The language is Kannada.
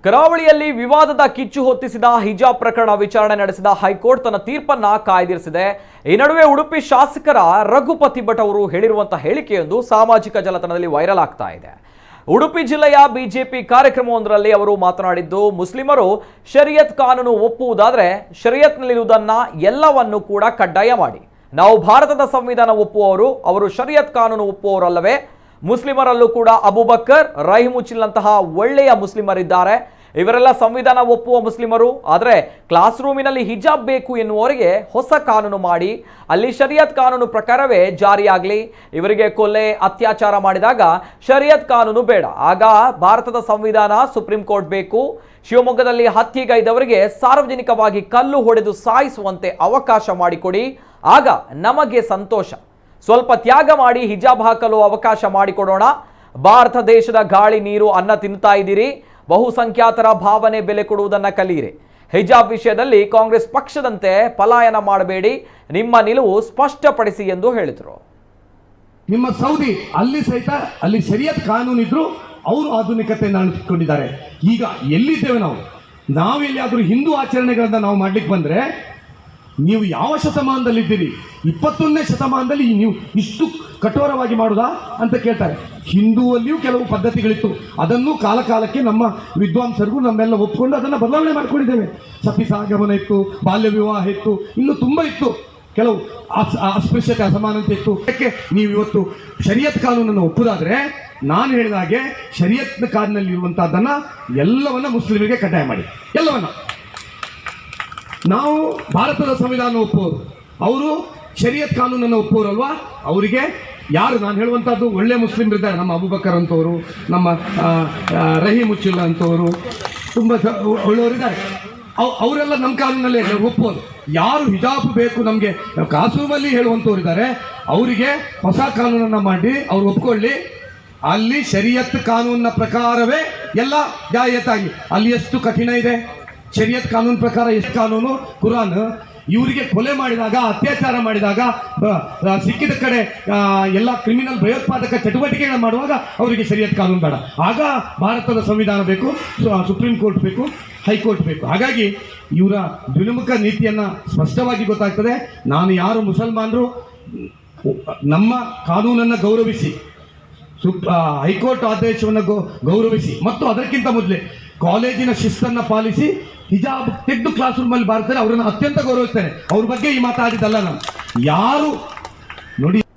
ಕರಾವಳಿಯಲ್ಲಿ ವಿವಾದದ ಕಿಚ್ಚು ಹೊತ್ತಿಸಿದ ಹಿಜಾಬ್ ಪ್ರಕರಣ ವಿಚಾರಣೆ ನಡೆಸಿದ ಹೈಕೋರ್ಟ್ ತನ್ನ ತೀರ್ಪನ್ನ ಕಾಯ್ದಿರಿಸಿದೆ. ಈ ನಡುವೆ ಉಡುಪಿ ಶಾಸಕರ ರಘುಪತಿ ಭಟ್ ಅವರು ಹೇಳಿರುವಂತಹ ಹೇಳಿಕೆಯೊಂದು ಸಾಮಾಜಿಕ ಜಾಲತಾಣದಲ್ಲಿ ವೈರಲ್ ಆಗ್ತಾ ಇದೆ. ಉಡುಪಿ ಜಿಲ್ಲೆಯ ಬಿಜೆಪಿ ಕಾರ್ಯಕ್ರಮವೊಂದರಲ್ಲಿ ಅವರು ಮಾತನಾಡಿದ್ದು, ಮುಸ್ಲಿಮರು ಶರಿಯತ್ ಕಾನೂನು ಒಪ್ಪುವುದಾದರೆ ಶರಿಯತ್ನಲ್ಲಿರುವುದನ್ನ ಎಲ್ಲವನ್ನೂ ಕೂಡ ಕಡ್ಡಾಯ ಮಾಡಿ. ನಾವು ಭಾರತದ ಸಂವಿಧಾನ ಒಪ್ಪುವವರು, ಅವರು ಶರಿಯತ್ ಕಾನೂನು ಒಪ್ಪುವವರಲ್ಲವೇ? ಮುಸ್ಲಿಮರಲ್ಲೂ ಕೂಡ ಅಬೂಬಕರ್, ರಹೀಮುಚ್ಚಿಲ್ನಂತಹ ಒಳ್ಳೆಯ ಮುಸ್ಲಿಮರಿದ್ದಾರೆ. ಇವರೆಲ್ಲ ಸಂವಿಧಾನ ಒಪ್ಪುವ ಮುಸ್ಲಿಮರು. ಆದರೆ ಕ್ಲಾಸ್ ರೂಮಿನಲ್ಲಿ ಹಿಜಾಬ್ ಬೇಕು ಎನ್ನುವವರಿಗೆ ಹೊಸ ಕಾನೂನು ಮಾಡಿ ಅಲ್ಲಿ ಶರಿಯತ್ ಕಾನೂನು ಪ್ರಕಾರವೇ ಜಾರಿಯಾಗಲಿ. ಇವರಿಗೆ ಕೊಲೆ, ಅತ್ಯಾಚಾರ ಮಾಡಿದಾಗ ಶರಿಯತ್ ಕಾನೂನು ಬೇಡ, ಆಗ ಭಾರತದ ಸಂವಿಧಾನ, ಸುಪ್ರೀಂ ಕೋರ್ಟ್ ಬೇಕು. ಶಿವಮೊಗ್ಗದಲ್ಲಿ ಹತ್ಯೆಗೈದವರಿಗೆ ಸಾರ್ವಜನಿಕವಾಗಿ ಕಲ್ಲು ಹೊಡೆದು ಸಾಯಿಸುವಂತೆ ಅವಕಾಶ ಮಾಡಿಕೊಡಿ, ಆಗ ನಮಗೆ ಸಂತೋಷ. ಸ್ವಲ್ಪ ತ್ಯಾಗ ಮಾಡಿ ಹಿಜಾಬ್ ಹಾಕಲು ಅವಕಾಶ ಮಾಡಿಕೊಡೋಣ. ಭಾರತ ದೇಶದ ಗಾಳಿ, ನೀರು, ಅನ್ನ ತಿನ್ನುತ್ತಾ ಇದ್ದೀರಿ. ಬಹುಸಂಖ್ಯಾತರ ಭಾವನೆ ಬೆಲೆ ಕೊಡುವುದನ್ನು ಕಲಿಯಿರಿ. ಹಿಜಾಬ್ ವಿಷಯದಲ್ಲಿ ಕಾಂಗ್ರೆಸ್ ಪಕ್ಷದಂತೆ ಪಲಾಯನ ಮಾಡಬೇಡಿ, ನಿಮ್ಮ ನಿಲುವು ಸ್ಪಷ್ಟಪಡಿಸಿ ಎಂದು ಹೇಳಿದರು. ನಿಮ್ಮ ಸೌದಿ ಅಲ್ಲಿ ಸಹಿತ ಅಲ್ಲಿ ಶರಿಯತ್ ಕಾನೂನು ಇದ್ರು ಅವರು ಆಧುನಿಕತೆಯನ್ನು ಅಳಿಸಿಕೊಂಡಿದ್ದಾರೆ. ಈಗ ಎಲ್ಲಿದ್ದೇವೆ ನಾವು? ನಾವೆಲ್ಲಿಯಾದರೂ ಹಿಂದೂ ಆಚರಣೆಗಳನ್ನ ನಾವು ಮಾಡ್ಲಿಕ್ಕೆ ಬಂದ್ರೆ ನೀವು ಯಾವ ಶತಮಾನದಲ್ಲಿದ್ದೀರಿ? 21ನೇ ಶತಮಾನದಲ್ಲಿ ನೀವು ಇಷ್ಟು ಕಠೋರವಾಗಿ ಮಾಡುದಾ ಅಂತ ಕೇಳ್ತಾರೆ. ಹಿಂದೂವಲ್ಲಿಯೂ ಕೆಲವು ಪದ್ಧತಿಗಳಿತ್ತು, ಅದನ್ನು ಕಾಲಕಾಲಕ್ಕೆ ನಮ್ಮ ವಿದ್ವಾಂಸರಿಗೂ ನಮ್ಮೆಲ್ಲ ಒಪ್ಪಿಕೊಂಡು ಅದನ್ನು ಬದಲಾವಣೆ ಮಾಡ್ಕೊಂಡಿದ್ದೇವೆ. ಸತಿಸಾಗಮನ ಇತ್ತು, ಬಾಲ್ಯ ವಿವಾಹ ಇತ್ತು, ಇನ್ನು ತುಂಬ ಇತ್ತು, ಕೆಲವು ಅಸ್ಪೃಶ್ಯತೆ, ಅಸಮಾನತೆ ಇತ್ತು. ಯಾಕೆ ನೀವು ಇವತ್ತು ಶರಿಯತ್ ಕಾನೂನನ್ನು ಒಪ್ಪುದಾದ್ರೆ ನಾನು ಹೇಳಿದ ಹಾಗೆ ಶರಿಯತ್ ಕಾನೂನಲ್ಲಿ ಇರುವಂತಹದ್ದನ್ನ ಎಲ್ಲವನ್ನ ಮುಸ್ಲಿಮರಿಗೆ ಕಡ್ಡಾಯ ಮಾಡಿ, ಎಲ್ಲವನ್ನ. ನಾವು ಭಾರತದ ಸಂವಿಧಾನ ಒಪ್ಪುವರು, ಅವರು ಶರಿಯತ್ ಕಾನೂನನ್ನು ಒಪ್ಪುವರಲ್ವಾ? ಅವರಿಗೆ ಯಾರು ನಾನು ಹೇಳುವಂತಹದ್ದು ಒಳ್ಳೆ ಮುಸ್ಲಿಮರಿದ್ದಾರೆ. ನಮ್ಮ ಅಬೂಬಕರ್ ಅಂತವರು, ನಮ್ಮ ರಹೀಮುಚ್ಚಿಲ್ಲ ಅಂತವರು, ತುಂಬ ಒಳ್ಳೆಯವರಿದ್ದಾರೆ. ಅವರೆಲ್ಲ ನಮ್ಮ ಕಾನೂನಲ್ಲಿ ಒಪ್ಪುವರು. ಯಾರು ಹಿಜಾಬ್ ಬೇಕು ನಮಗೆ ಕಾಸೂರಲ್ಲಿ ಹೇಳುವಂಥವ್ರಿದ್ದಾರೆ, ಅವರಿಗೆ ಹೊಸ ಕಾನೂನನ್ನು ಮಾಡಿ ಅವ್ರು ಒಪ್ಕೊಳ್ಳಿ. ಅಲ್ಲಿ ಶರಿಯತ್ ಕಾನೂನಿನ ಪ್ರಕಾರವೇ ಎಲ್ಲ ಜಾಯತಾಗಿ. ಅಲ್ಲಿ ಎಷ್ಟು ಕಠಿಣ ಇದೆ ಶರಿಯತ್ ಕಾನೂನು ಪ್ರಕಾರ, ಎಷ್ಟು ಕಾನೂನು ಕುರಾನ್. ಇವರಿಗೆ ಕೊಲೆ ಮಾಡಿದಾಗ, ಅತ್ಯಾಚಾರ ಮಾಡಿದಾಗ, ಸಿಕ್ಕಿದ ಕಡೆ ಎಲ್ಲ ಕ್ರಿಮಿನಲ್ ಭಯೋತ್ಪಾದಕ ಚಟುವಟಿಕೆಗಳನ್ನು ಮಾಡುವಾಗ ಅವರಿಗೆ ಶರಿಯತ್ ಕಾನೂನು ಬೇಡ. ಆಗ ಭಾರತದ ಸಂವಿಧಾನ ಬೇಕು, ಸುಪ್ರೀಂ ಕೋರ್ಟ್ ಬೇಕು, ಹೈಕೋರ್ಟ್ ಬೇಕು. ಹಾಗಾಗಿ ಇವರ ದ್ವಿಮುಖ ನೀತಿಯನ್ನು ಸ್ಪಷ್ಟವಾಗಿ ಗೊತ್ತಾಗ್ತದೆ. ನಾನು ಯಾರು ಮುಸಲ್ಮಾನರು ನಮ್ಮ ಕಾನೂನನ್ನು ಗೌರವಿಸಿ, ಹೈಕೋರ್ಟ್ ಆದೇಶವನ್ನು ಗೌರವಿಸಿ, ಮತ್ತು ಅದಕ್ಕಿಂತ ಮೊದಲೇ ಕಾಲೇಜಿನ ಶಿಸ್ತನ್ನು ಪಾಲಿಸಿ ಹಿಜಾಬ್ ತೆಗೆದು ಕ್ಲಾಸ್ ರೂಮಲ್ಲಿ ಬರ್ತಾರೆ, ಅವರನ್ನು ಅತ್ಯಂತ ಗೌರವಿಸ್ತೇನೆ. ಅವ್ರ ಬಗ್ಗೆ ಈ ಮಾತಾಡಿದ್ದಲ್ಲ ನಾನು. ಯಾರು ನೋಡಿ